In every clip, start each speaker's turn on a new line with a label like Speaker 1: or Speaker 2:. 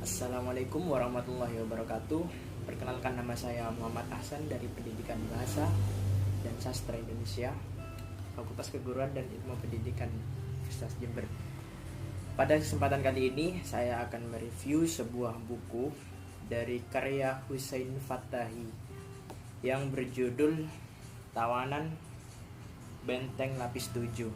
Speaker 1: Assalamualaikum warahmatullahi wabarakatuh. Perkenalkan, nama saya Muhammad Ahsan dari Pendidikan Bahasa dan Sastra Indonesia, Fakultas Keguruan dan Ilmu Pendidikan Universitas Jember. Pada kesempatan kali ini saya akan mereview sebuah buku dari karya Husain Fattahi yang berjudul Tawanan Benteng Lapis 7.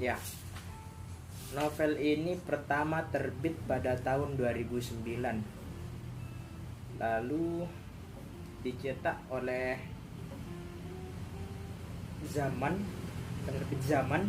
Speaker 1: Ya, novel ini pertama terbit pada tahun 2009, lalu dicetak oleh penerbit Zaman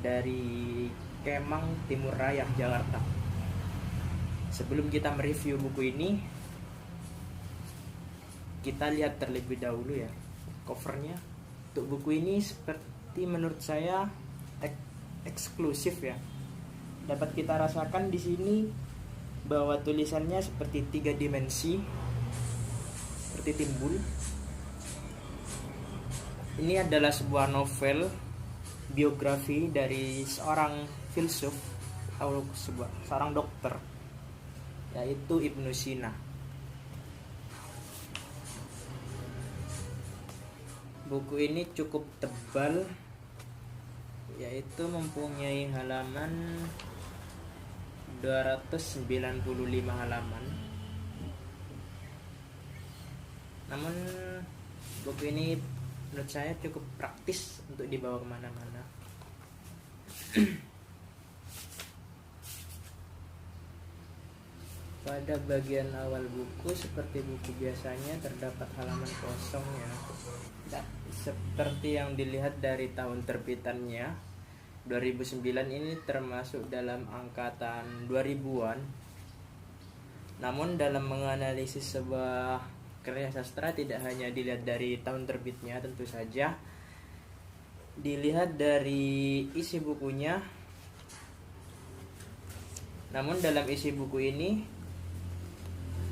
Speaker 1: dari Kemang Timur Raya, Jakarta. Sebelum kita mereview buku ini, kita lihat terlebih dahulu ya covernya. Untuk buku ini seperti menurut saya eksklusif ya. Dapat kita rasakan di sini bahwa tulisannya seperti 3 dimensi, seperti timbul. Ini adalah sebuah novel biografi dari seorang filsuf atau seorang dokter, yaitu Ibnu Sina. Buku ini cukup tebal, yaitu mempunyai halaman 295 halaman. Namun buku ini menurut saya cukup praktis untuk dibawa kemana-mana. Pada bagian awal buku, seperti buku biasanya, terdapat halaman kosong ya. Nah, seperti yang dilihat dari tahun terbitannya, 2009 ini termasuk dalam angkatan 2000-an. Namun dalam menganalisis sebuah karya sastra tidak hanya dilihat dari tahun terbitnya, tentu saja dilihat dari isi bukunya. Namun dalam isi buku ini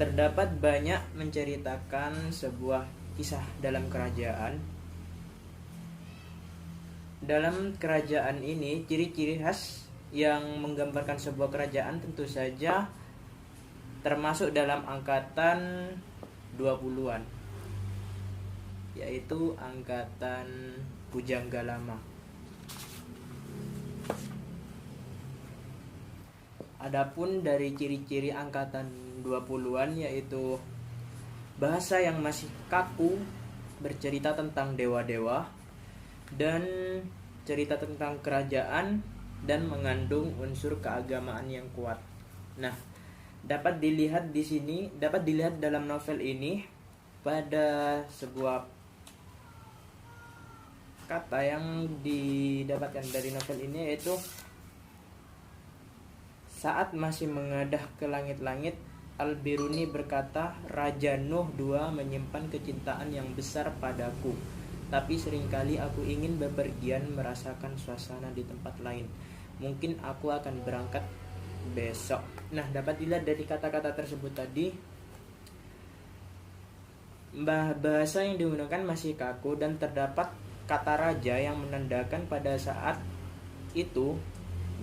Speaker 1: terdapat banyak menceritakan sebuah kisah dalam kerajaan. Dalam kerajaan ini, ciri-ciri khas yang menggambarkan sebuah kerajaan tentu saja termasuk dalam angkatan 20-an, yaitu angkatan Pujangga Lama. Adapun dari ciri-ciri angkatan 20-an, yaitu bahasa yang masih kaku, bercerita tentang dewa-dewa, dan cerita tentang kerajaan, dan mengandung unsur keagamaan yang kuat. Nah, dapat dilihat dalam novel ini pada sebuah kata yang didapatkan dari novel ini, yaitu saat masih mengadah ke langit-langit, Al-Biruni berkata, Raja Nuh II menyimpan kecintaan yang besar padaku. Tapi seringkali aku ingin bepergian merasakan suasana di tempat lain. Mungkin aku akan berangkat besok. Nah, dapat dilihat dari kata-kata tersebut tadi, bahasa yang digunakan masih kaku dan terdapat kata raja yang menandakan pada saat itu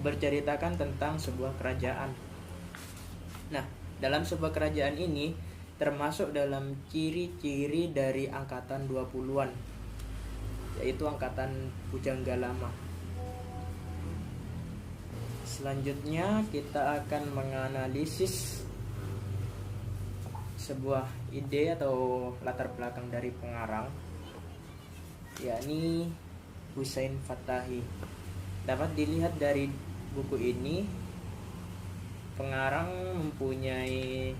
Speaker 1: berceritakan tentang sebuah kerajaan. Nah, dalam sebuah kerajaan ini termasuk dalam ciri-ciri dari angkatan 20-an, yaitu angkatan Pujangga Lama. Selanjutnya kita akan menganalisis sebuah ide atau latar belakang dari pengarang, yakni Husain Fattahi. Dapat dilihat dari buku ini, pengarang mempunyai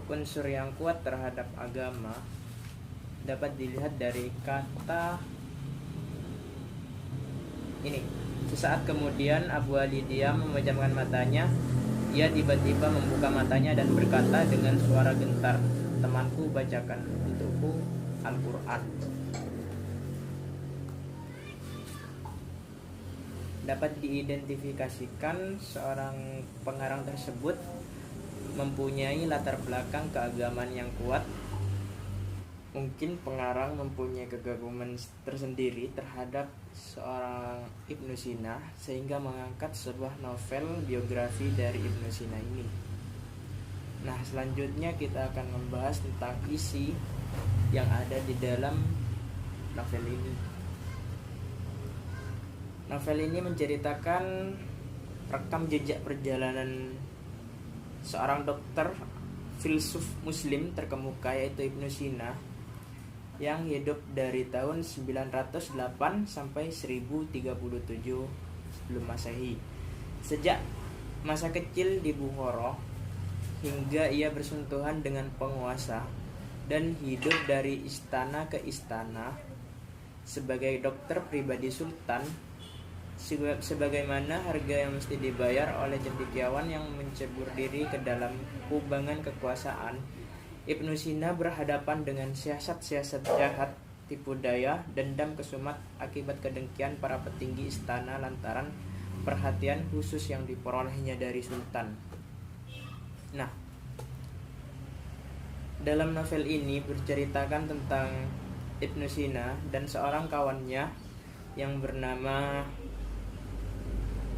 Speaker 1: unsur yang kuat terhadap agama. Dapat dilihat dari kata ini. Sesaat kemudian Abu Ali diam memejamkan matanya. Ia tiba-tiba membuka matanya dan berkata dengan suara gentar, "Temanku, bacakan untukku Al-Quran." Dapat diidentifikasikan seorang pengarang tersebut mempunyai latar belakang keagamaan yang kuat. Mungkin pengarang mempunyai kekaguman tersendiri terhadap seorang Ibnu Sina sehingga mengangkat sebuah novel biografi dari Ibnu Sina ini. Nah, selanjutnya kita akan membahas tentang isi yang ada di dalam novel ini. Novel ini menceritakan rekam jejak perjalanan seorang dokter filsuf muslim terkemuka yaitu Ibnu Sina yang hidup dari tahun 908 sampai 1037 sebelum Masehi. Sejak masa kecil di Bukhara hingga ia bersentuhan dengan penguasa dan hidup dari istana ke istana sebagai dokter pribadi sultan, sebagaimana harga yang mesti dibayar oleh cendekiawan yang mencebur diri ke dalam kubangan kekuasaan. Ibnu Sina berhadapan dengan siasat-siasat jahat, tipu daya, dendam kesumat akibat kedengkian para petinggi istana lantaran perhatian khusus yang diperolehnya dari sultan. Nah, dalam novel ini berceritakan tentang Ibnu Sina dan seorang kawannya yang bernama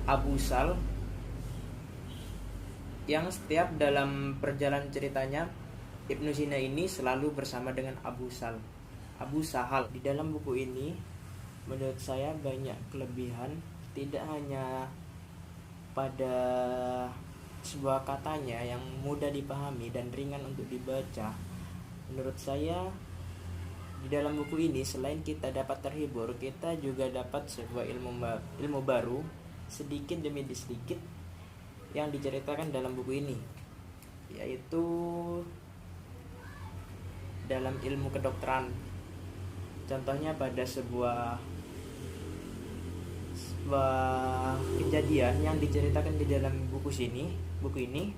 Speaker 1: Abu Sal, yang setiap dalam perjalanan ceritanya Ibnu Sina ini selalu bersama dengan Abu Sahal. Di dalam buku ini menurut saya banyak kelebihan, tidak hanya pada sebuah katanya yang mudah dipahami dan ringan untuk dibaca. Menurut saya di dalam buku ini selain kita dapat terhibur, kita juga dapat sebuah ilmu baru sedikit demi sedikit yang diceritakan dalam buku ini, yaitu dalam ilmu kedokteran. Contohnya pada sebuah kejadian yang diceritakan di dalam buku ini,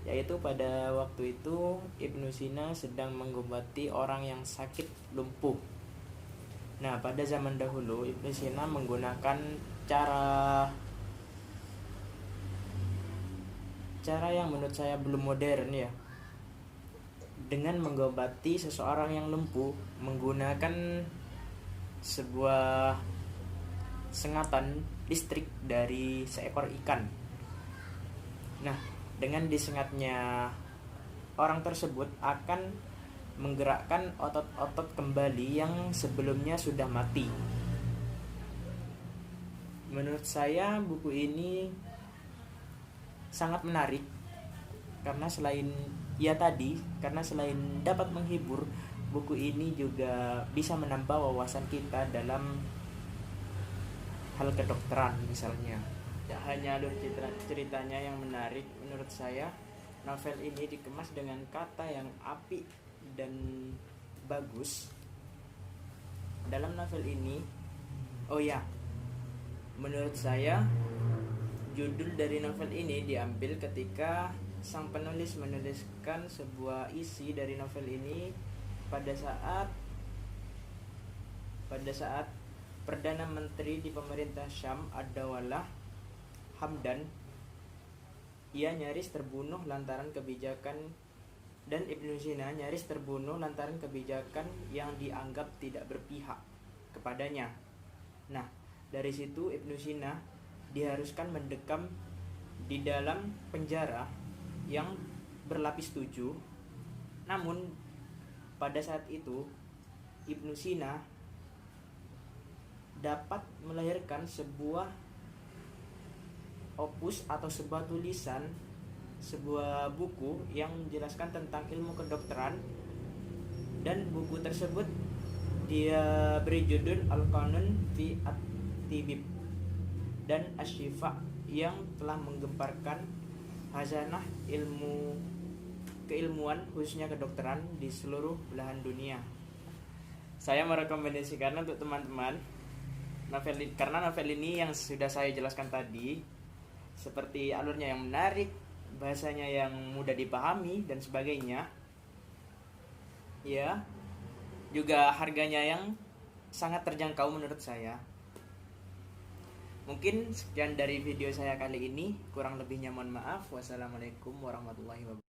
Speaker 1: yaitu pada waktu itu Ibnu Sina sedang mengobati orang yang sakit lumpuh. Nah, pada zaman dahulu Ibnu Sina menggunakan cara yang menurut saya belum modern ya, dengan mengobati seseorang yang lumpuh menggunakan sebuah sengatan listrik dari seekor ikan. Nah, dengan disengatnya orang tersebut akan menggerakkan otot-otot kembali yang sebelumnya sudah mati. Menurut saya buku ini sangat menarik karena selain dapat menghibur, buku ini juga bisa menambah wawasan kita dalam hal kedokteran misalnya. Tak hanya alur ceritanya yang menarik, menurut saya novel ini dikemas dengan kata yang apik dan bagus. Dalam novel ini, menurut saya judul dari novel ini diambil ketika sang penulis menuliskan sebuah isi dari novel ini pada saat Perdana Menteri di pemerintah Syam Ad-Dawlah Hamdan ia nyaris terbunuh lantaran kebijakan, dan Ibnu Sina nyaris terbunuh lantaran kebijakan yang dianggap tidak berpihak kepadanya. Nah, dari situ Ibnu Sina diharuskan mendekam di dalam penjara yang berlapis 7. Namun pada saat itu Ibnu Sina dapat melahirkan sebuah opus atau sebuah tulisan, sebuah buku yang menjelaskan tentang ilmu kedokteran, dan buku tersebut dia beri judul Al-Qanun fi At-Tibib dan Asy-Syifa, yang telah menggemparkan khazanah keilmuan khususnya kedokteran di seluruh belahan dunia. Saya merekomendasikan untuk teman-teman karena novel ini yang sudah saya jelaskan tadi, seperti alurnya yang menarik, bahasanya yang mudah dipahami dan sebagainya, ya, juga harganya yang sangat terjangkau menurut saya. Mungkin sekian dari video saya kali ini, kurang lebihnya mohon maaf. Wassalamualaikum warahmatullahi wabarakatuh.